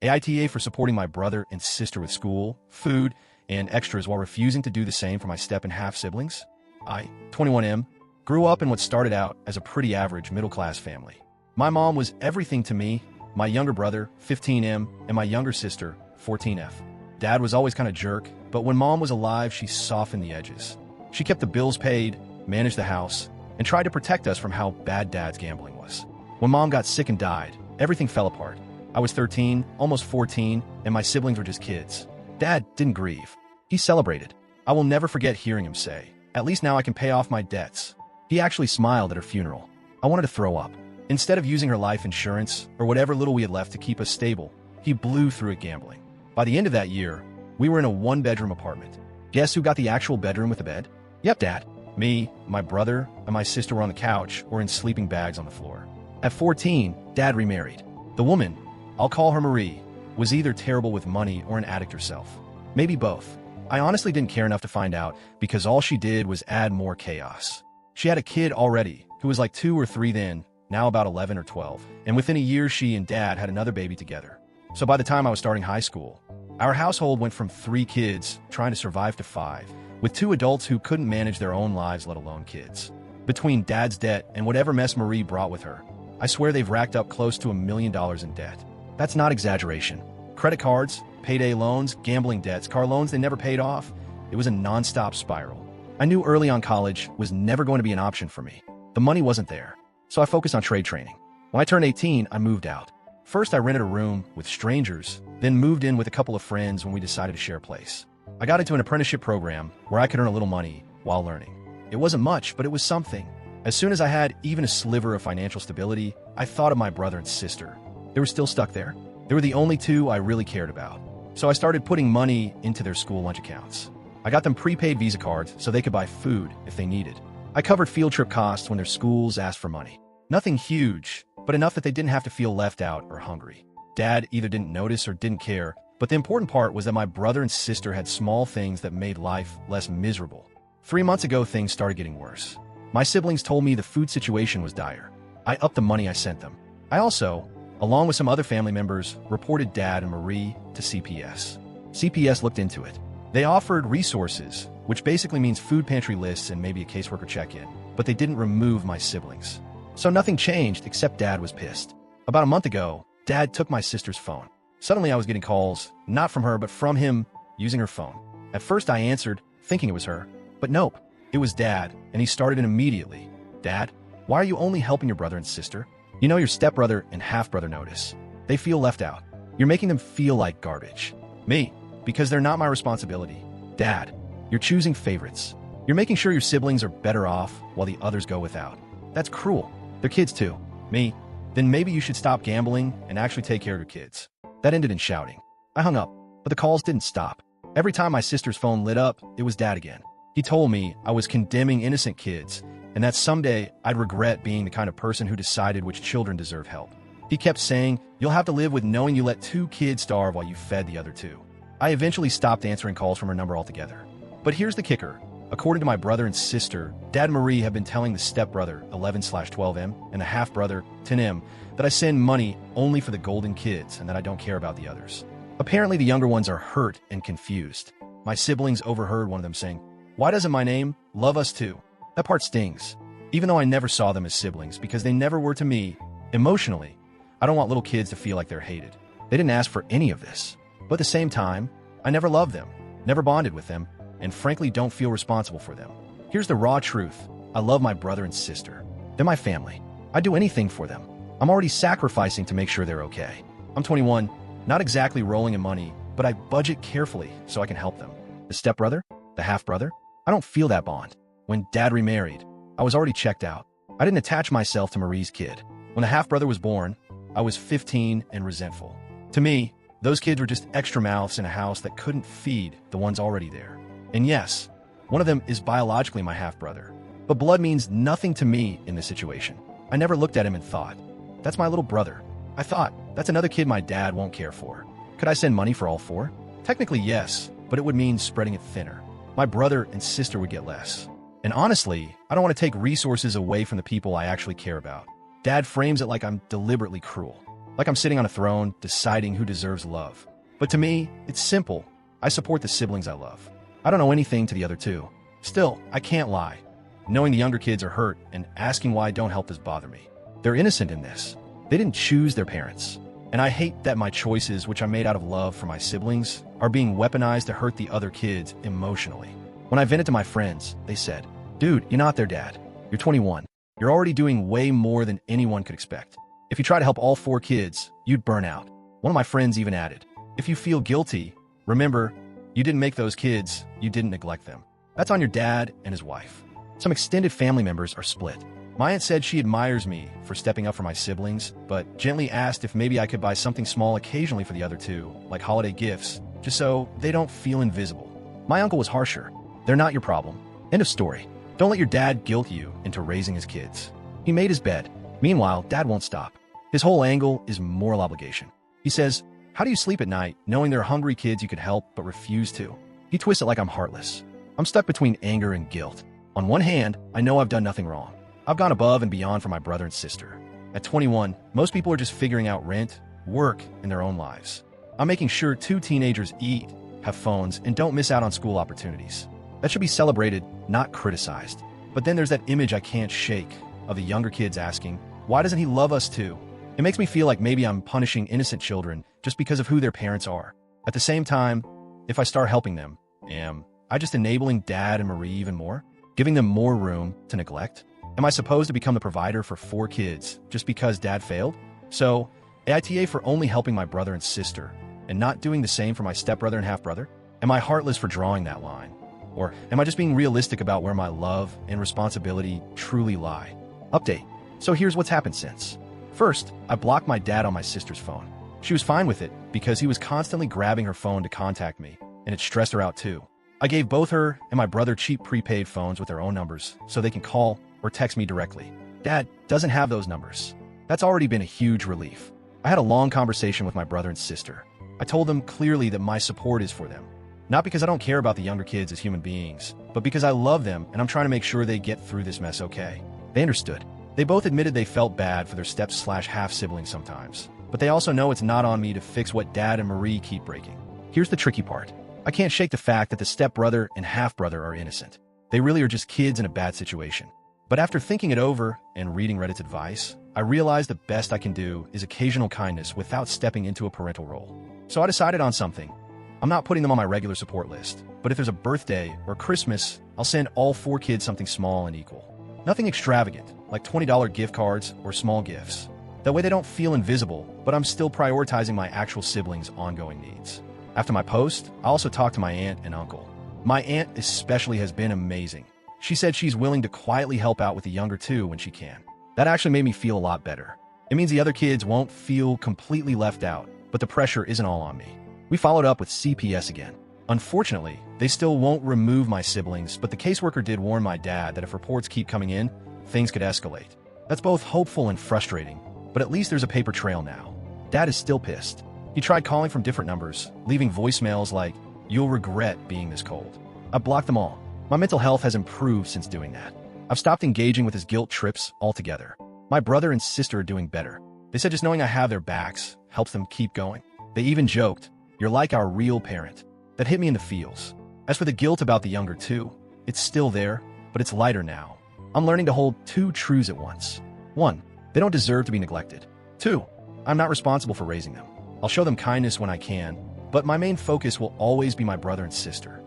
AITA for supporting my brother and sister with school, food, and extras while refusing to do the same for my step and half siblings. I, 21M, grew up in what started out as a pretty average middle-class family. My mom was everything to me, my younger brother, 15M, and my younger sister, 14F. Dad was always kind of jerk, but when mom was alive, she softened the edges. She kept the bills paid, managed the house, and tried to protect us from how bad Dad's gambling was. When mom got sick and died, everything fell apart. I was 13, almost 14, and my siblings were just kids. Dad didn't grieve. He celebrated. I will never forget hearing him say, "At least now I can pay off my debts." He actually smiled at her funeral. I wanted to throw up. Instead of using her life insurance, or whatever little we had left to keep us stable, he blew through it gambling. By the end of that year, we were in a one-bedroom apartment. Guess who got the actual bedroom with a bed? Yep, Dad. Me, my brother, and my sister were on the couch or in sleeping bags on the floor. At 14, Dad remarried. The woman, I'll call her Marie, was either terrible with money or an addict herself. Maybe both. I honestly didn't care enough to find out because all she did was add more chaos. She had a kid already who was like 2 or 3 then, now about 11 or 12, and within a year she and Dad had another baby together. So by the time I was starting high school, our household went from 3 kids trying to survive to 5, with 2 adults who couldn't manage their own lives, let alone kids. Between Dad's debt and whatever mess Marie brought with her, I swear they've racked up close to $1 million in debt. That's not exaggeration. Credit cards, payday loans, gambling debts, car loans they never paid off. It was a non-stop spiral. I knew early on college was never going to be an option for me. The money wasn't there, so I focused on trade training. When I turned 18, I moved out. First, I rented a room with strangers, then moved in with a couple of friends when we decided to share a place. I got into an apprenticeship program where I could earn a little money while learning. It wasn't much, but it was something. As soon as I had even a sliver of financial stability, I thought of my brother and sister. They were still stuck there. They were the only 2 I really cared about. So I started putting money into their school lunch accounts. I got them prepaid Visa cards so they could buy food if they needed. I covered field trip costs when their schools asked for money. Nothing huge, but enough that they didn't have to feel left out or hungry. Dad either didn't notice or didn't care, but the important part was that my brother and sister had small things that made life less miserable. 3 months ago, things started getting worse. My siblings told me the food situation was dire. I upped the money I sent them. I also, along with some other family members, reported Dad and Marie to CPS. CPS looked into it. They offered resources, which basically means food pantry lists and maybe a caseworker check-in, but they didn't remove my siblings. So nothing changed except Dad was pissed. About a month ago, Dad took my sister's phone. Suddenly I was getting calls, not from her, but from him, using her phone. At first I answered, thinking it was her, but nope, it was Dad, and he started it immediately. "Dad, why are you only helping your brother and sister? You know your stepbrother and half-brother notice. They feel left out. You're making them feel like garbage. Me, because they're not my responsibility. Dad, you're choosing favorites. You're making sure your siblings are better off while the others go without. That's cruel. They're kids too. Me, then maybe you should stop gambling and actually take care of your kids." That ended in shouting. I hung up, but the calls didn't stop. Every time my sister's phone lit up, it was Dad again. He told me I was condemning innocent kids, and that someday I'd regret being the kind of person who decided which children deserve help. He kept saying, "You'll have to live with knowing you let 2 kids starve while you fed the other 2. I eventually stopped answering calls from her number altogether. But here's the kicker. According to my brother and sister, Dad and Marie have been telling the stepbrother, 11/12M, and the half-brother, 10M, that I send money only for the golden kids and that I don't care about the others. Apparently the younger ones are hurt and confused. My siblings overheard one of them saying, "Why doesn't my name love us too?" That part stings. Even though I never saw them as siblings because they never were to me, emotionally, I don't want little kids to feel like they're hated. They didn't ask for any of this. But at the same time, I never loved them, never bonded with them, and frankly don't feel responsible for them. Here's the raw truth. I love my brother and sister. They're my family. I'd do anything for them. I'm already sacrificing to make sure they're okay. I'm 21, not exactly rolling in money, but I budget carefully so I can help them. The stepbrother? The half-brother? I don't feel that bond. When Dad remarried, I was already checked out. I didn't attach myself to Marie's kid. When the half-brother was born, I was 15 and resentful. To me, those kids were just extra mouths in a house that couldn't feed the ones already there. And yes, one of them is biologically my half-brother. But blood means nothing to me in this situation. I never looked at him and thought, "That's my little brother." I thought, "That's another kid my dad won't care for." Could I send money for all 4? Technically, yes, but it would mean spreading it thinner. My brother and sister would get less. And honestly, I don't want to take resources away from the people I actually care about. Dad frames it like I'm deliberately cruel. like I'm sitting on a throne deciding who deserves love. But to me, it's simple. I support the siblings I love. I don't know anything to the other two. Still, I can't lie. Knowing the younger kids are hurt and asking why I don't help does bother me. They're innocent in this. They didn't choose their parents. And I hate that my choices, which I made out of love for my siblings, are being weaponized to hurt the other kids emotionally. When I vented to my friends, they said, "Dude, you're not their dad. You're 21. You're already doing way more than anyone could expect. If you try to help all 4 kids, you'd burn out." One of my friends even added, "If you feel guilty, remember, you didn't make those kids, you didn't neglect them. That's on your dad and his wife." Some extended family members are split. My aunt said she admires me for stepping up for my siblings, but gently asked if maybe I could buy something small occasionally for the other two, like holiday gifts, just so they don't feel invisible. My uncle was harsher. "They're not your problem. End of story. Don't let your dad guilt you into raising his kids." He made his bed. Meanwhile, dad won't stop. His whole angle is moral obligation. He says, "How do you sleep at night knowing there are hungry kids you could help but refuse to?" He twists it like I'm heartless. I'm stuck between anger and guilt. On one hand, I know I've done nothing wrong. I've gone above and beyond for my brother and sister. At 21, most people are just figuring out rent, work, and their own lives. I'm making sure 2 teenagers eat, have phones, and don't miss out on school opportunities. That should be celebrated, not criticized. But then there's that image I can't shake of the younger kids asking, "Why doesn't he love us too?" It makes me feel like maybe I'm punishing innocent children just because of who their parents are. At the same time, if I start helping them, am I just enabling Dad and Marie even more? Giving them more room to neglect? Am I supposed to become the provider for 4 kids just because Dad failed? So, AITA for only helping my brother and sister and not doing the same for my stepbrother and half-brother? Am I heartless for drawing that line? Or am I just being realistic about where my love and responsibility truly lie? Update. So here's what's happened since. First, I blocked my dad on my sister's phone. She was fine with it because he was constantly grabbing her phone to contact me, and it stressed her out too. I gave both her and my brother cheap prepaid phones with their own numbers so they can call or text me directly. Dad doesn't have those numbers. That's already been a huge relief. I had a long conversation with my brother and sister. I told them clearly that my support is for them. Not because I don't care about the younger kids as human beings, but because I love them and I'm trying to make sure they get through this mess okay. They understood. They both admitted they felt bad for their step/half-siblings sometimes, but they also know it's not on me to fix what Dad and Marie keep breaking. Here's the tricky part. I can't shake the fact that the stepbrother and half-brother are innocent. They really are just kids in a bad situation. But after thinking it over and reading Reddit's advice, I realized the best I can do is occasional kindness without stepping into a parental role. So I decided on something. I'm not putting them on my regular support list, but if there's a birthday or Christmas, I'll send all 4 kids something small and equal. Nothing extravagant, like $20 gift cards or small gifts. That way they don't feel invisible, but I'm still prioritizing my actual siblings' ongoing needs. After my post, I also talked to my aunt and uncle. My aunt especially has been amazing. She said she's willing to quietly help out with the younger 2 when she can. That actually made me feel a lot better. It means the other kids won't feel completely left out, but the pressure isn't all on me. We followed up with CPS again. Unfortunately, they still won't remove my siblings, but the caseworker did warn my dad that if reports keep coming in, things could escalate. That's both hopeful and frustrating, but at least there's a paper trail now. Dad is still pissed. He tried calling from different numbers, leaving voicemails like, "You'll regret being this cold." I blocked them all. My mental health has improved since doing that. I've stopped engaging with his guilt trips altogether. My brother and sister are doing better. They said just knowing I have their backs helps them keep going. They even joked, "You're like our real parent." That hit me in the feels. As for the guilt about the younger 2, it's still there, but it's lighter now. I'm learning to hold 2 truths at once. 1, they don't deserve to be neglected. 2, I'm not responsible for raising them. I'll show them kindness when I can, but my main focus will always be my brother and sister.